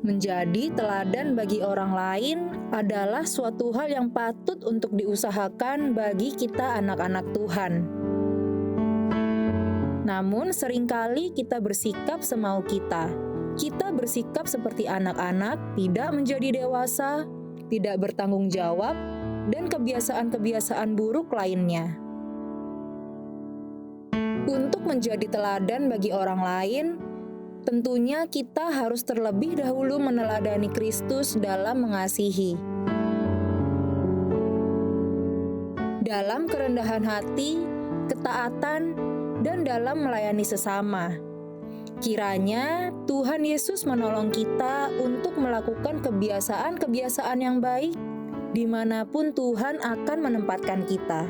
Menjadi teladan bagi orang lain adalah suatu hal yang patut untuk diusahakan bagi kita anak-anak Tuhan. Namun seringkali kita bersikap semau kita. Kita bersikap seperti anak-anak, tidak menjadi dewasa, tidak bertanggung jawab, dan kebiasaan-kebiasaan buruk lainnya. Untuk menjadi teladan bagi orang lain, tentunya kita harus terlebih dahulu meneladani Kristus dalam mengasihi. Dalam kerendahan hati, ketaatan, dan dalam melayani sesama. Kiranya Tuhan Yesus menolong kita untuk melakukan kebiasaan-kebiasaan yang baik dimanapun Tuhan akan menempatkan kita.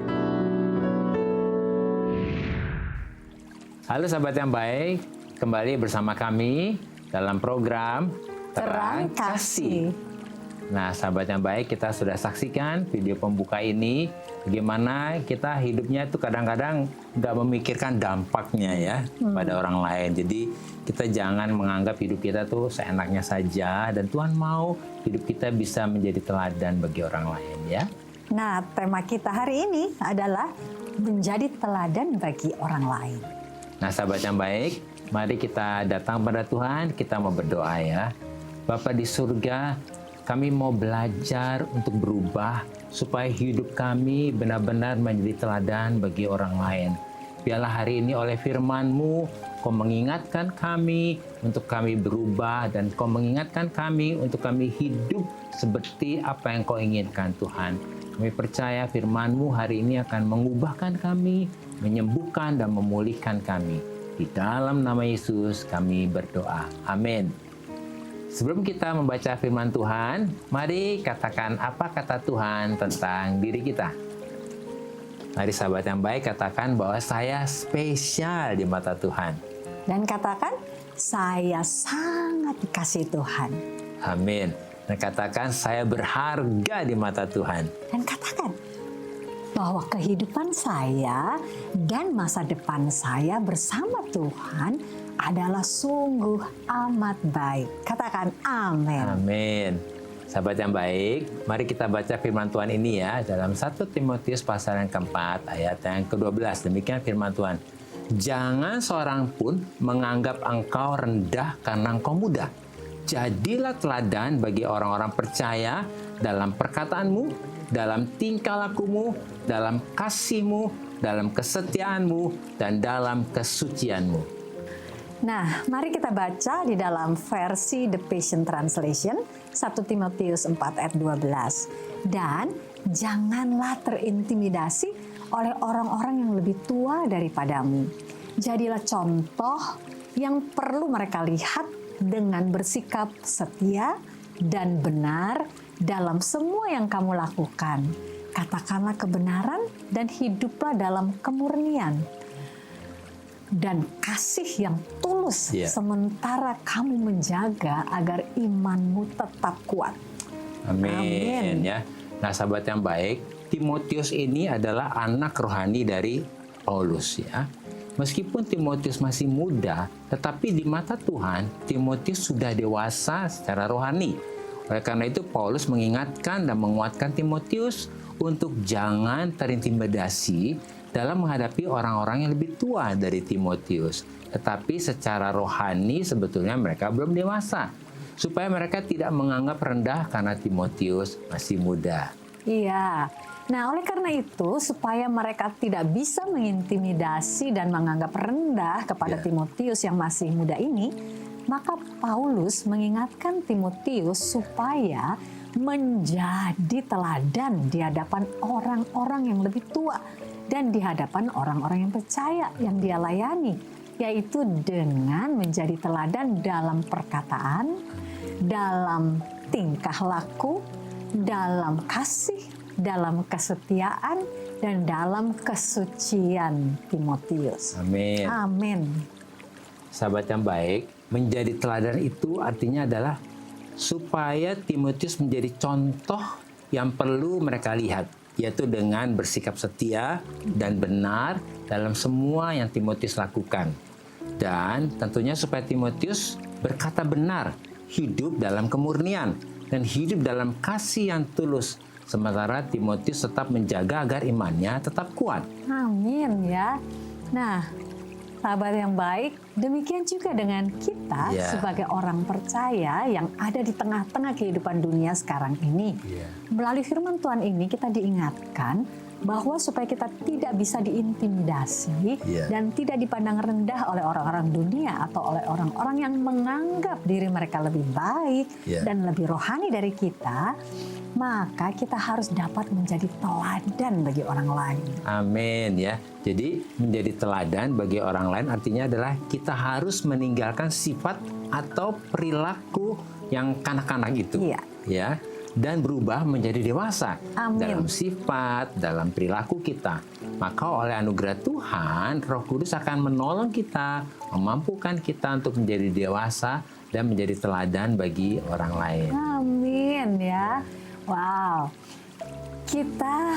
Halo sahabat yang baik, kembali bersama kami dalam program Terang Kasih. Nah, sahabat yang baik, kita sudah saksikan video pembuka ini, bagaimana kita hidupnya itu kadang-kadang nggak memikirkan dampaknya ya pada orang lain. Jadi kita jangan menganggap hidup kita tuh seenaknya saja, dan Tuhan mau hidup kita bisa menjadi teladan bagi orang lain ya. Nah, tema kita hari ini adalah menjadi teladan bagi orang lain. Nah, sahabat yang baik, mari kita datang pada Tuhan, kita mau berdoa ya. Bapa di surga, kami mau belajar untuk berubah supaya hidup kami benar-benar menjadi teladan bagi orang lain. Biarlah hari ini oleh firman-Mu, Kau mengingatkan kami untuk kami berubah, dan Kau mengingatkan kami untuk kami hidup seperti apa yang Kau inginkan Tuhan. Kami percaya firman-Mu hari ini akan mengubahkan kami, menyembuhkan dan memulihkan kami. Di dalam nama Yesus kami berdoa. Amin. Sebelum kita membaca firman Tuhan, mari katakan apa kata Tuhan tentang diri kita. Mari sahabat yang baik katakan bahwa saya spesial di mata Tuhan. Dan katakan, saya sangat dikasihi Tuhan. Amin. Dan katakan, saya berharga di mata Tuhan. Dan katakan, bahwa kehidupan saya dan masa depan saya bersama Tuhan adalah sungguh amat baik. Katakan amin. Amin. Sahabat yang baik, mari kita baca firman Tuhan ini ya dalam 1 Timotius pasal yang keempat ayat yang ke-12. Demikian firman Tuhan. Jangan seorang pun menganggap engkau rendah karena engkau muda. Jadilah teladan bagi orang-orang percaya dalam perkataanmu, dalam tingkah lakumu, dalam kasihmu, dalam kesetiaanmu, dan dalam kesucianmu. Nah, mari kita baca di dalam versi The Passion Translation 1 Timotius 4 ayat 12. Dan janganlah terintimidasi oleh orang-orang yang lebih tua daripadamu. Jadilah contoh yang perlu mereka lihat dengan bersikap setia dan benar dalam semua yang kamu lakukan. Katakanlah kebenaran dan hiduplah dalam kemurnian dan kasih yang tulus, sementara kamu menjaga agar imanmu tetap kuat. Amin. Ya. Nah, sahabat yang baik, Timotius ini adalah anak rohani dari Paulus ya. Meskipun Timotius masih muda, tetapi di mata Tuhan, Timotius sudah dewasa secara rohani. Oleh karena itu, Paulus mengingatkan dan menguatkan Timotius untuk jangan terintimidasi dalam menghadapi orang-orang yang lebih tua dari Timotius. Tetapi secara rohani sebetulnya mereka belum dewasa. Supaya mereka tidak menganggap rendah karena Timotius masih muda. Iya. Nah, oleh karena itu, supaya mereka tidak bisa mengintimidasi dan menganggap rendah kepada Timotius yang masih muda ini, maka Paulus mengingatkan Timotius supaya menjadi teladan di hadapan orang-orang yang lebih tua dan di hadapan orang-orang yang percaya yang dia layani, yaitu dengan menjadi teladan dalam perkataan, dalam tingkah laku, dalam kasih, dalam kesetiaan, dan dalam kesucian Timotius. Amin. Amin. Sahabat yang baik, menjadi teladan itu artinya adalah supaya Timotius menjadi contoh yang perlu mereka lihat, yaitu dengan bersikap setia dan benar dalam semua yang Timotius lakukan. Dan tentunya supaya Timotius berkata benar hidup dalam kemurnian dan hidup dalam kasih yang tulus. Sementara Timotius tetap menjaga agar imannya tetap kuat. Amin ya. Nah, sahabat yang baik, demikian juga dengan kita sebagai orang percaya yang ada di tengah-tengah kehidupan dunia sekarang ini. Melalui firman Tuhan ini kita diingatkan bahwa supaya kita tidak bisa diintimidasi dan tidak dipandang rendah oleh orang-orang dunia atau oleh orang-orang yang menganggap diri mereka lebih baik dan lebih rohani dari kita, maka kita harus dapat menjadi teladan bagi orang lain. Amin ya. Jadi menjadi teladan bagi orang lain artinya adalah kita harus meninggalkan sifat atau perilaku yang kanak-kanak itu. Ya. Dan berubah menjadi dewasa. Amin. Dalam sifat, dalam perilaku kita. Maka oleh anugerah Tuhan, Roh Kudus akan menolong kita, memampukan kita untuk menjadi dewasa dan menjadi teladan bagi orang lain. Amin ya. Wow. Kita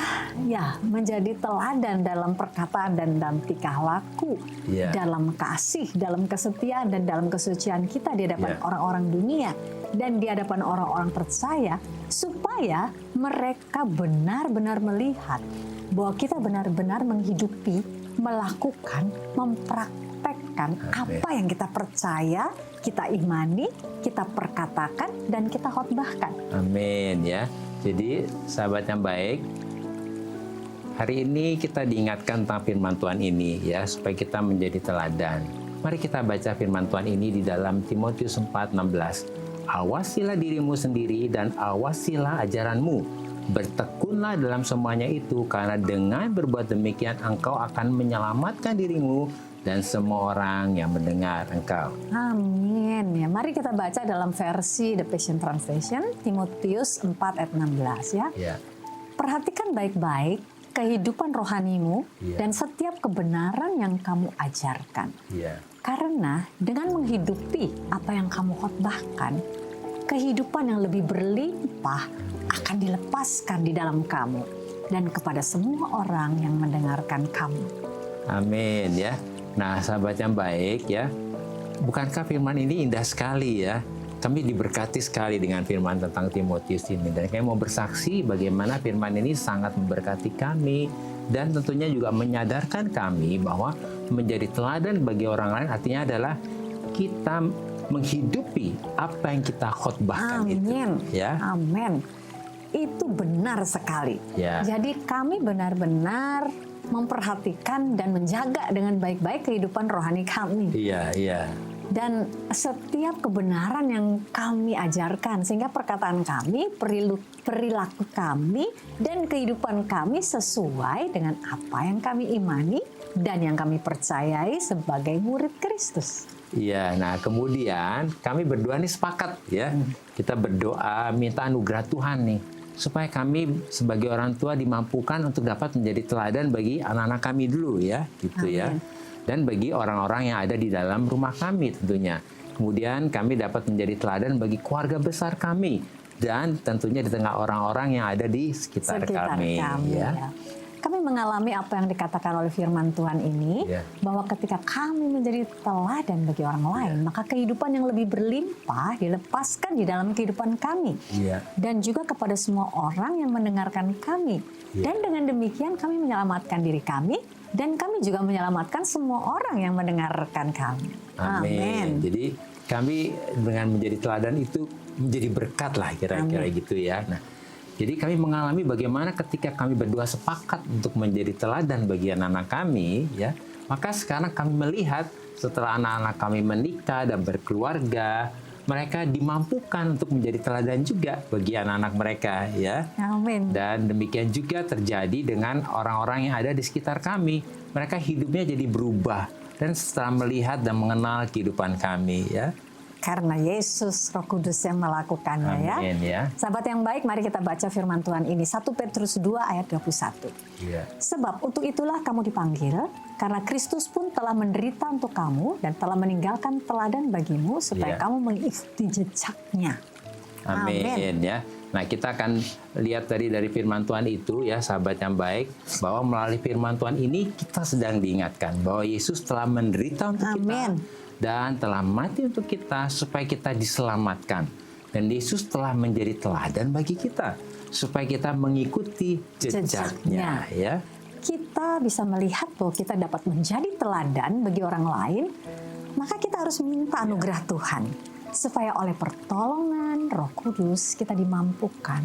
menjadi teladan dalam perkataan dan dalam tingkah laku, dalam kasih, dalam kesetiaan dan dalam kesucian kita di hadapan orang-orang dunia dan di hadapan orang-orang percaya, supaya mereka benar-benar melihat bahwa kita benar-benar menghidupi, melakukan, mempraktekkan apa yang kita percaya, kita imani, kita perkatakan, dan kita khotbahkan. Amin ya. Jadi sahabat yang baik, hari ini kita diingatkan tentang firman Tuhan ini ya, supaya kita menjadi teladan. Mari kita baca firman Tuhan ini di dalam Timotius 4:16. Awasilah dirimu sendiri dan awasilah ajaranmu. Bertekunlah dalam semuanya itu, karena dengan berbuat demikian engkau akan menyelamatkan dirimu dan semua orang yang mendengar engkau. Amin. Ya, mari kita baca dalam versi The Passion Translation, Timotius 4 ayat 16 ya. Perhatikan baik-baik kehidupan rohanimu dan setiap kebenaran yang kamu ajarkan. Karena dengan menghidupi apa yang kamu khotbahkan, kehidupan yang lebih berlimpah akan dilepaskan di dalam kamu dan kepada semua orang yang mendengarkan kamu. Amin ya. Nah, sahabat yang baik ya, bukankah firman ini indah sekali ya? Kami diberkati sekali dengan firman tentang Timotius ini. Dan kami mau bersaksi bagaimana firman ini sangat memberkati kami. Dan tentunya juga menyadarkan kami bahwa menjadi teladan bagi orang lain artinya adalah kita menghidupi apa yang kita khotbahkan. Amin. Itu. Ya. Amin. Itu benar sekali. Jadi kami benar-benar memperhatikan dan menjaga dengan baik-baik kehidupan rohani kami. Dan setiap kebenaran yang kami ajarkan, sehingga perkataan kami, perilaku kami, dan kehidupan kami sesuai dengan apa yang kami imani dan yang kami percayai sebagai murid Kristus. Iya, nah kemudian kami berdua nih sepakat ya. Kita berdoa minta anugerah Tuhan nih, supaya kami sebagai orang tua dimampukan untuk dapat menjadi teladan bagi anak-anak kami dulu ya, gitu. Amin. Ya. Dan bagi orang-orang yang ada di dalam rumah kami tentunya. Kemudian kami dapat menjadi teladan bagi keluarga besar kami dan tentunya di tengah orang-orang yang ada di sekitar kami. Ya. Kami mengalami apa yang dikatakan oleh firman Tuhan ini, bahwa ketika kami menjadi teladan bagi orang lain, maka kehidupan yang lebih berlimpah dilepaskan di dalam kehidupan kami. Dan juga kepada semua orang yang mendengarkan kami. Dan dengan demikian kami menyelamatkan diri kami, dan kami juga menyelamatkan semua orang yang mendengarkan kami. Amin. Jadi kami dengan menjadi teladan itu menjadi berkat lah kira-kira gitu ya. Nah, jadi kami mengalami bagaimana ketika kami berdua sepakat untuk menjadi teladan bagi anak-anak kami, ya, maka sekarang kami melihat setelah anak-anak kami menikah dan berkeluarga, mereka dimampukan untuk menjadi teladan juga bagi anak-anak mereka, ya. Amin. Dan demikian juga terjadi dengan orang-orang yang ada di sekitar kami. Mereka hidupnya jadi berubah dan setelah melihat dan mengenal kehidupan kami, ya. Karena Yesus Roh Kudus yang melakukannya. Amin, ya. Sahabat yang baik, mari kita baca firman Tuhan ini. 1 Petrus 2 ayat 21. Sebab untuk itulah kamu dipanggil, karena Kristus pun telah menderita untuk kamu dan telah meninggalkan teladan bagimu supaya kamu mengikuti jejaknya. Amin. Ya. Nah, kita akan lihat dari firman Tuhan itu ya, sahabat yang baik, bahwa melalui firman Tuhan ini kita sedang diingatkan bahwa Yesus telah menderita untuk kita. dan telah mati untuk kita supaya kita diselamatkan. Dan Yesus telah menjadi teladan bagi kita supaya kita mengikuti jejaknya, ya. Kita bisa melihat bahwa kita dapat menjadi teladan bagi orang lain, maka kita harus minta anugerah Tuhan supaya oleh pertolongan Roh Kudus kita dimampukan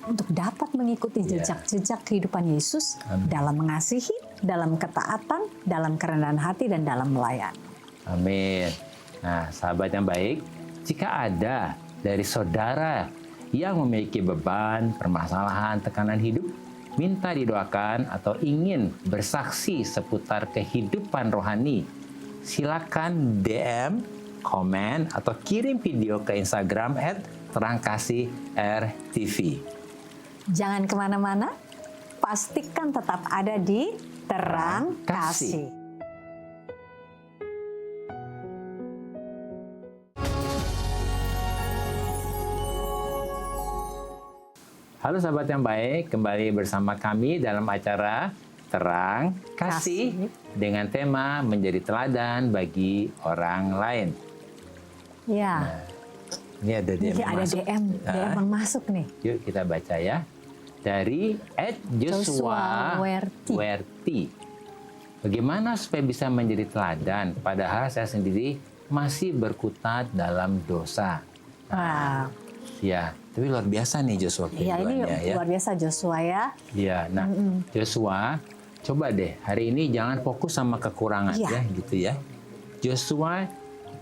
untuk dapat mengikuti jejak-jejak kehidupan Yesus dalam mengasihi, dalam ketaatan, dalam kerendahan hati, dan dalam melayani. Amin. Nah, sahabat yang baik, jika ada dari saudara yang memiliki beban, permasalahan, tekanan hidup, minta didoakan atau ingin bersaksi seputar kehidupan rohani, silakan DM, komen, atau kirim video ke Instagram @terangkasih_RTV. Jangan kemana-mana, pastikan tetap ada di Terang Kasih. Halo sahabat yang baik, kembali bersama kami dalam acara Terang Kasih dengan tema menjadi teladan bagi orang lain. Ya, Ini ada DM yang masuk. DM yang masuk nih. Yuk kita baca ya. Dari Joshua Werti. Bagaimana supaya bisa menjadi teladan padahal saya sendiri masih berkutat dalam dosa. Wah. Ya, tapi luar biasa nih Joshua Iya, ini kehidupannya, luar biasa Joshua ya. Iya, nah Joshua, coba deh hari ini jangan fokus sama kekurangan ya, gitu ya. Joshua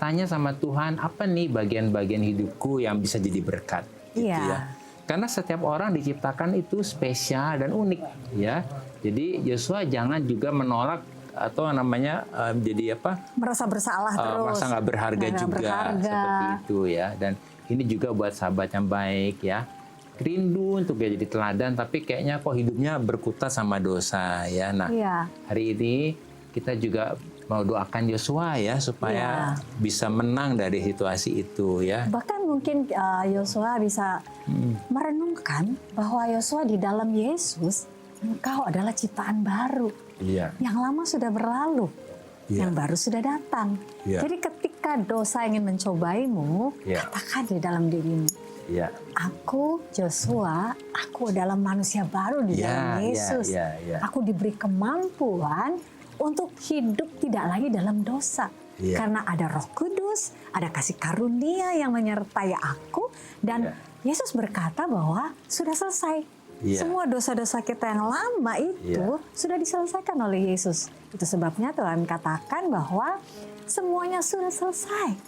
tanya sama Tuhan, apa nih bagian-bagian hidupku yang bisa jadi berkat, gitu ya. Karena setiap orang diciptakan itu spesial dan unik, ya. Jadi Joshua jangan juga menolak atau namanya jadi apa? Merasa bersalah terus. Merasa nggak berharga juga, seperti itu ya. Dan ini juga buat sahabat yang baik ya. Rindu untuk jadi teladan, tapi kayaknya kok hidupnya berkutat sama dosa ya. Nah, hari ini kita juga mau doakan Joshua ya supaya bisa menang dari situasi itu ya. Bahkan mungkin Joshua bisa merenungkan bahwa Joshua di dalam Yesus, engkau adalah ciptaan baru. Iya. Yang lama sudah berlalu, yang baru sudah datang. Jadi ketika dosa ingin mencobaimu, katakan di dalam dirimu, aku Joshua, aku adalah manusia baru di dalam Yesus. Aku diberi kemampuan untuk hidup tidak lagi dalam dosa. Karena ada Roh Kudus, ada kasih karunia yang menyertai aku. Dan Yesus berkata bahwa sudah selesai. Semua dosa-dosa kita yang lama itu sudah diselesaikan oleh Yesus. Itu sebabnya Tuhan katakan bahwa semuanya sudah selesai.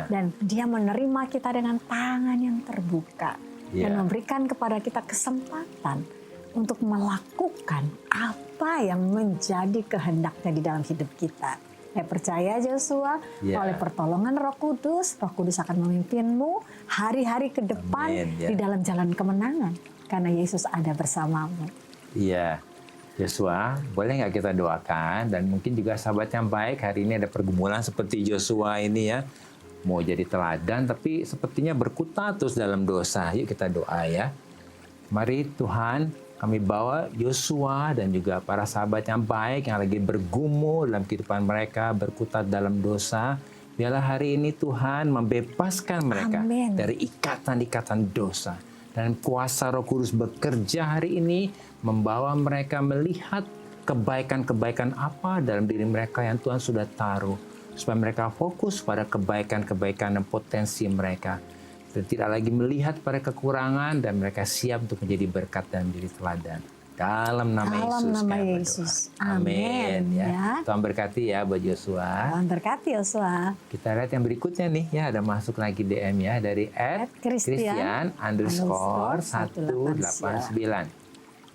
Dan Dia menerima kita dengan tangan yang terbuka. Dan memberikan kepada kita kesempatan untuk melakukan apa yang menjadi kehendaknya di dalam hidup kita. Saya percaya Joshua, oleh pertolongan Roh Kudus akan memimpinmu hari-hari ke depan di dalam jalan kemenangan. Karena Yesus ada bersamamu. Iya, Joshua, boleh nggak kita doakan? Dan mungkin juga sahabat yang baik, hari ini ada pergumulan seperti Joshua ini ya. Mau jadi teladan, tapi sepertinya berkutat terus dalam dosa. Yuk kita doa ya. Mari Tuhan, kami bawa Joshua dan juga para sahabat yang baik yang lagi bergumul dalam kehidupan mereka, berkutat dalam dosa. Biarlah hari ini Tuhan membebaskan mereka dari ikatan-ikatan dosa. Dan kuasa Roh Kudus bekerja hari ini membawa mereka melihat kebaikan-kebaikan apa dalam diri mereka yang Tuhan sudah taruh. Supaya mereka fokus pada kebaikan-kebaikan dan potensi mereka. Dan tidak lagi melihat pada kekurangan dan mereka siap untuk menjadi berkat dan menjadi teladan. Dalam nama Yesus. Amin. Ya. Tuhan berkati ya buat Joshua. Tuhan berkati Joshua. Kita lihat yang berikutnya nih ya, ada masuk lagi DM ya dari @Christian_189.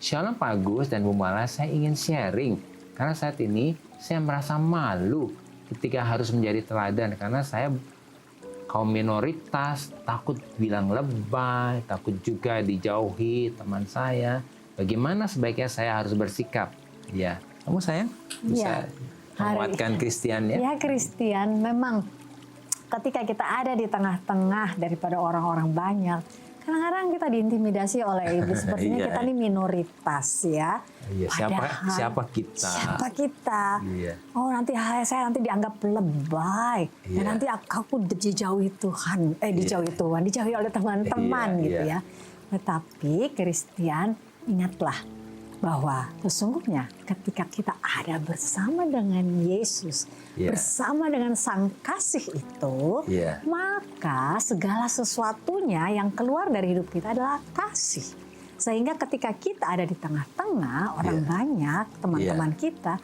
Shalom Pak Agus dan Bu Mala, saya ingin sharing karena saat ini saya merasa malu ketika harus menjadi teladan karena saya kaum minoritas, takut bilang lebay, takut juga dijauhi teman saya. Bagaimana sebaiknya saya harus bersikap? Ya, kamu sayang bisa menguatkan Christian ya? Ya Christian, memang ketika kita ada di tengah-tengah daripada orang-orang banyak, Kadang-kadang kita diintimidasi oleh iblis, sepertinya Iya. kita ini minoritas ya. Iya, siapa kita? Siapa kita? Iya. Oh nanti saya nanti dianggap lebay, Iya. dan nanti aku dijauhi Tuhan, dijauhi Tuhan, dijauhi oleh teman-teman Iya, gitu iya. ya. Tetapi Kristian, ingatlah bahwa sesungguhnya ketika kita ada bersama dengan Yesus, Iya. bersama dengan Sang Kasih itu, Iya. maka segala sesuatunya yang keluar dari hidup kita adalah kasih. Sehingga ketika kita ada di tengah-tengah orang Iya. banyak, teman-teman kita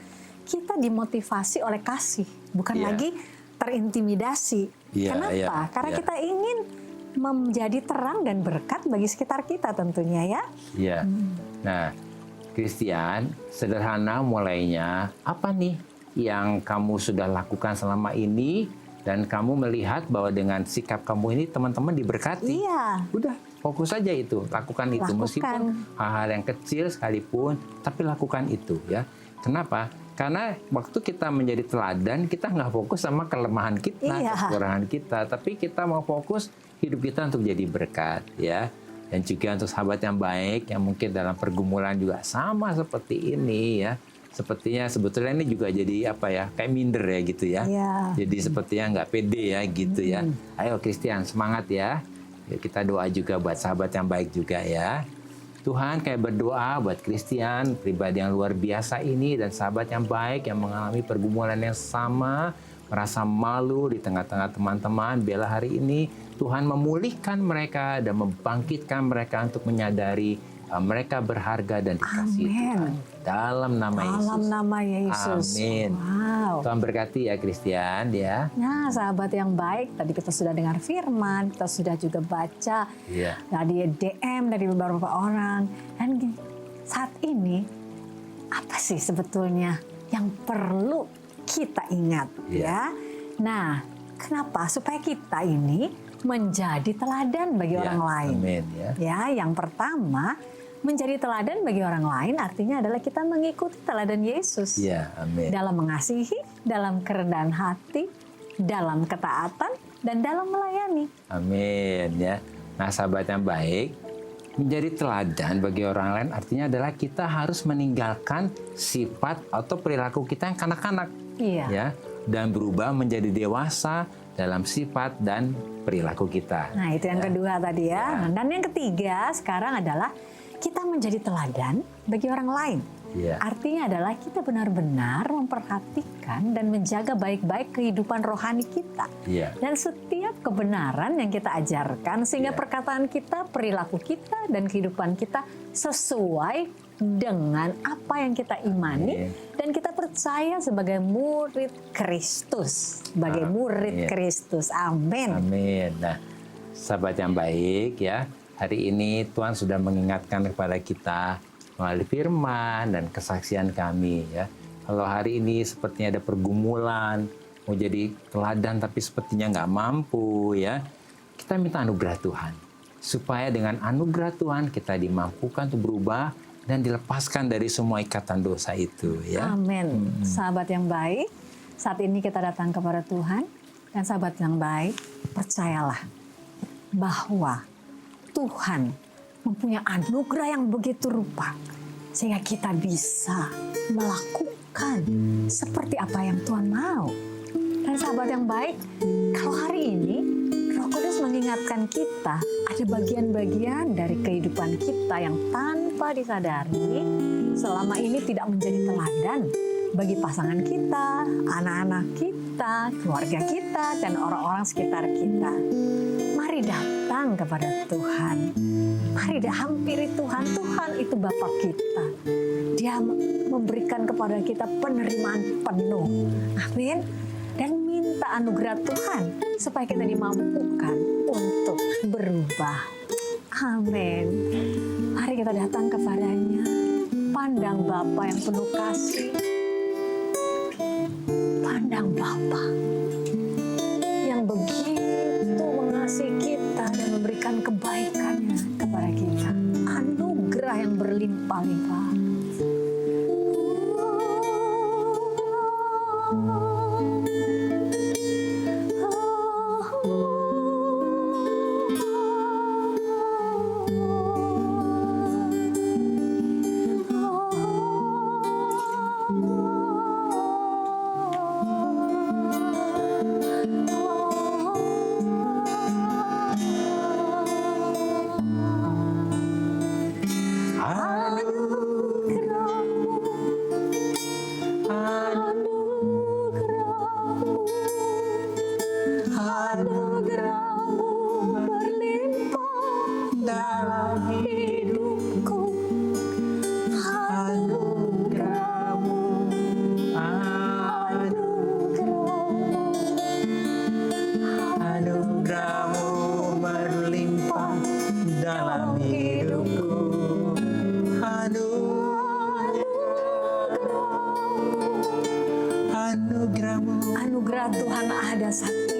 dimotivasi oleh kasih, bukan Iya. lagi terintimidasi. Iya, Kenapa? iya, Karena iya. kita ingin menjadi terang dan berkat bagi sekitar kita tentunya ya. Iya. Nah, Christian, sederhana mulainya. Apa nih yang kamu sudah lakukan selama ini dan kamu melihat bahwa dengan sikap kamu ini teman-teman diberkati? Iya. Udah, fokus saja itu, lakukan itu. Lakukan. Meskipun hal-hal yang kecil sekalipun, tapi lakukan itu ya. Kenapa? Karena waktu kita menjadi teladan, kita nggak fokus sama kelemahan kita, Iya. kekurangan kita, tapi kita mau fokus hidup kita untuk jadi berkat ya. Dan juga untuk sahabat yang baik yang mungkin dalam pergumulan juga sama seperti ini ya. Sepertinya sebetulnya ini juga jadi apa ya, kayak minder ya gitu ya. Iya. Jadi sepertinya nggak pede ya gitu ya. Ayo Christian, semangat ya. Yuk kita doa juga buat sahabat yang baik juga ya. Tuhan kayak berdoa buat Christian, pribadi yang luar biasa ini dan sahabat yang baik yang mengalami pergumulan yang sama, merasa malu di tengah-tengah teman-teman. Biarlah hari ini Tuhan memulihkan mereka dan membangkitkan mereka untuk menyadari mereka berharga dan dikasihi Amin. Tuhan. Dalam nama Yesus. Dalam nama Yesus. Amin. Wow. Tuhan berkati ya Christian ya. Nah, sahabat yang baik, tadi kita sudah dengar firman, kita sudah juga baca Iya. dari DM dari beberapa orang. Dan gini, saat ini apa sih sebetulnya yang perlu kita ingat Iya. ya? Nah, kenapa? Supaya kita ini menjadi teladan bagi Ya, orang lain. amin ya. Ya, yang pertama, menjadi teladan bagi orang lain artinya adalah kita mengikuti teladan Yesus. Ya, amin. Dalam mengasihi, dalam kerendahan hati, dalam ketaatan, dan dalam melayani. Amin ya. Nah, sahabat yang baik, menjadi teladan bagi orang lain artinya adalah kita harus meninggalkan sifat atau perilaku kita yang kanak-kanak. Iya. Ya, dan berubah menjadi dewasa dalam sifat dan perilaku kita. Nah, itu yang kedua tadi ya. Ya. Dan yang ketiga sekarang adalah kita menjadi teladan bagi orang lain. Ya. Artinya adalah kita benar-benar memperhatikan dan menjaga baik-baik kehidupan rohani kita. Ya. Dan setiap kebenaran yang kita ajarkan sehingga Ya. perkataan kita, perilaku kita, dan kehidupan kita sesuai dengan apa yang kita imani Amin. dan kita percaya sebagai murid Kristus, sebagai murid Amin. Kristus. Amin. Amin. Nah, sahabat yang baik ya, hari ini Tuhan sudah mengingatkan kepada kita melalui firman dan kesaksian kami ya. Kalau hari ini sepertinya ada pergumulan, mau jadi teladan tapi sepertinya nggak mampu ya, kita minta anugerah Tuhan. Supaya dengan anugerah Tuhan kita dimampukan untuk berubah dan dilepaskan dari semua ikatan dosa itu ya. Amin. Sahabat yang baik, saat ini kita datang kepada Tuhan, dan sahabat yang baik, percayalah bahwa Tuhan mempunyai anugerah yang begitu rupa sehingga kita bisa melakukan seperti apa yang Tuhan mau. Dan sahabat yang baik, kalau hari ini Roh Kudus mengingatkan kita ada bagian-bagian dari kehidupan kita yang tanpa disadari selama ini tidak menjadi teladan bagi pasangan kita, anak-anak kita, keluarga kita, dan orang-orang sekitar kita. Mari datang kepada Tuhan. Mari hampiri Tuhan. Tuhan itu Bapa kita. Dia memberikan kepada kita penerimaan penuh. Amin. Dan minta anugerah Tuhan supaya kita dimampukan untuk berubah. Amin. Mari kita datang kepadanya. Pandang Bapa yang penuh kasih. Pandang Bapa yang begitu mengasihi kita dan memberikan kebaikannya kepada kita. Anugerah yang berlimpah-limpah. Anugerah-Mu berlimpah dalam hidupku. Anugerah-Mu, Anugerah-Mu berlimpah dalam hidupku. Anugerah-Mu, Anugerah Tuhan ada saat ini.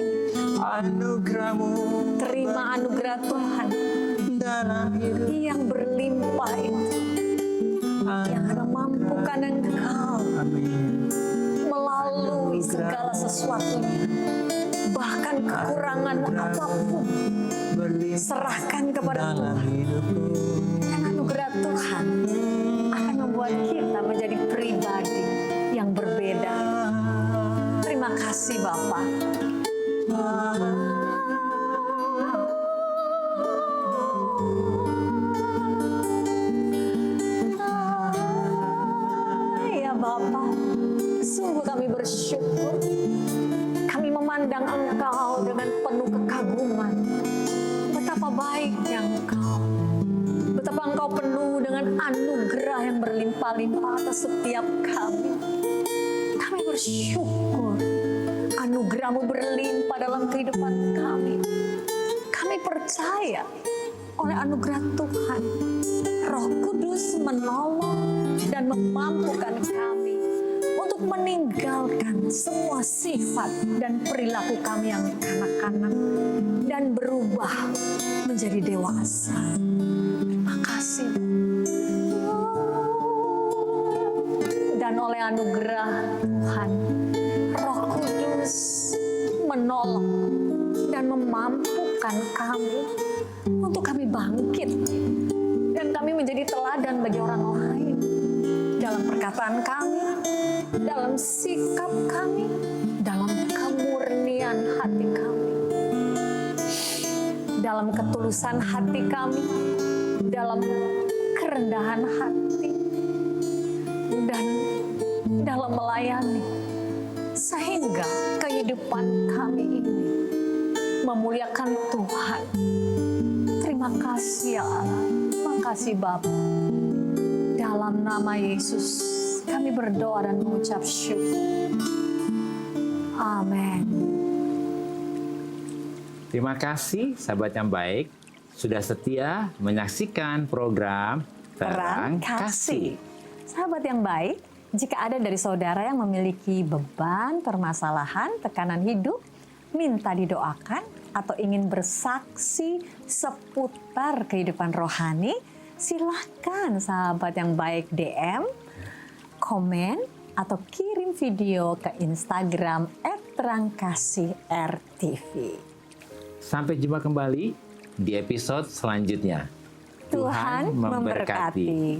Anugerah-Mu Terima anugerah Tuhan dalam hidup. yang berlimpah itu, yang memampukan engkau Amin. melalui segala sesuatunya, bahkan kekurangan apapun Berlimpah serahkan kepada dalam Tuhan. hidupku. Dan anugerah Tuhan akan membuat kita menjadi pribadi yang berbeda. Terima kasih Bapa. Ya Bapa, sungguh kami bersyukur. Kami memandang Engkau dengan penuh kekaguman. Betapa baiknya Engkau. Betapa Engkau penuh dengan anugerah yang berlimpah-limpah atas setiap kami. Kami bersyukur. Anugerah-Mu berlimpah dalam kehidupan kami. Kami percaya oleh anugerah Tuhan, Roh Kudus menolong dan memampukan kami untuk meninggalkan semua sifat dan perilaku kami yang kanak-kanak dan berubah menjadi dewasa. Terima kasih. Dan oleh anugerah Tuhan, Roh Kudus menolong dan memampukan kami untuk kami bangkit dan kami menjadi teladan bagi orang lain dalam perkataan kami, dalam sikap kami, dalam kemurnian hati kami, dalam ketulusan hati kami, dalam kerendahan hati, dan dalam melayani, sehingga kehidupan kami ini memuliakan Tuhan. Terima kasih ya Allah, terima kasih Bapa. Dalam nama Yesus kami berdoa dan mengucap syukur. Amin. Terima kasih sahabat yang baik sudah setia menyaksikan program Terang Kasih. Sahabat yang baik, jika ada dari saudara yang memiliki beban, permasalahan, tekanan hidup, minta didoakan atau ingin bersaksi seputar kehidupan rohani, silahkan sahabat yang baik DM, komen, atau kirim video ke Instagram @terangkasih_rtv. Sampai jumpa kembali di episode selanjutnya. Tuhan memberkati.